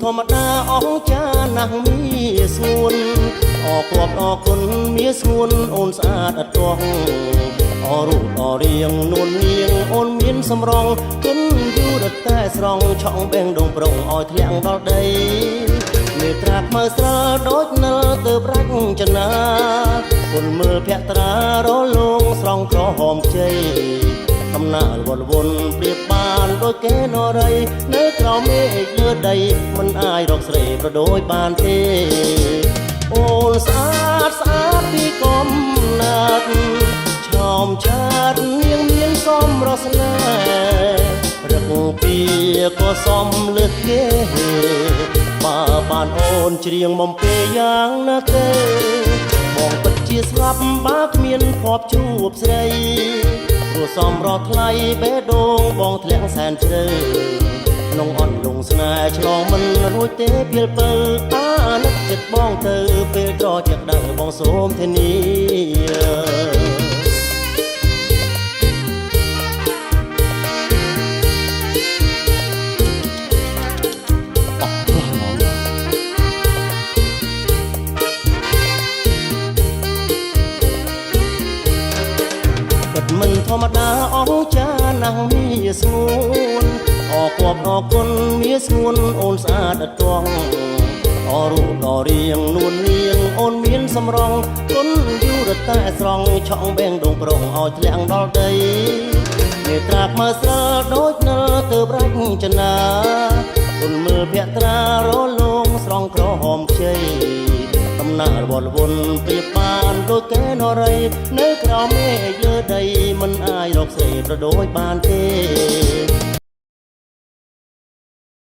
ធម្មតាអងចាណាស់មានស្ងួនអរគប់អរគុណមានស្ងួនអូនស្អាតអត់ទាស់អររូបអររៀងនួននាងអូនមានសម្រងគុណយូរតែស្រង់ឆក់បេងដងប្រងឲ្យធ្លាក់ដល់ដីមេត្រាខ្មៅស្រើដូចនិលទៅប្រាច់ចនាគុណមើលភក្ត្រារលងស្រង់ក្រហមជ័យកំណាលវល់វន់ប្រៀបបានដូចកេនរីនៅក្រោមមេឃលើដីមិនអាចរកស្រីប្រដូចបានទេអូនស្អាតស្អាតពីកំណាត់ឆោមឆាតនាងមានសមរស្នេហ៍រឹកពីក៏សមលើកគេបើបានអូនច្រៀងបំពេយ៉ាងណាទេបងពិតជាស្លាប់បើគ្មានភ័ព្វជួបស្រីព្រោះសមរត់ថ្លៃបេះដូងបងធ្លាក់សែនជ្រៅក្នុងអន់លងស្នេហ៍ឆ្លងមិនរួចទេពេលពើអាណិតចិត្តបងទៅពេលក្រចិត្តដៅបងសូមធានាមិនធម្មតាអងចាណាស់មានស្ងួនអរគប់អរគុណមានស្ងួនអូនស្អាតអត់ទាស់អររូបអររៀងនួននាងអូនមានសម្រងគុណយូរតែស្រង់ឆក់បេងដងប្រងឲ្យធ្លាក់ដល់ដីមេត្រាខ្មៅស្រើដូចនិលទៅប្រាច់ចនាគុណមើលភក្ត្រារលងស្រង់ក្រហមខ្ចីកំណាលវល់វន់ប្រៀបបានដូចកេនរីនៅក្រោមមេឃលើដីមិនអាចរកស្រីប្រដូចបានទេ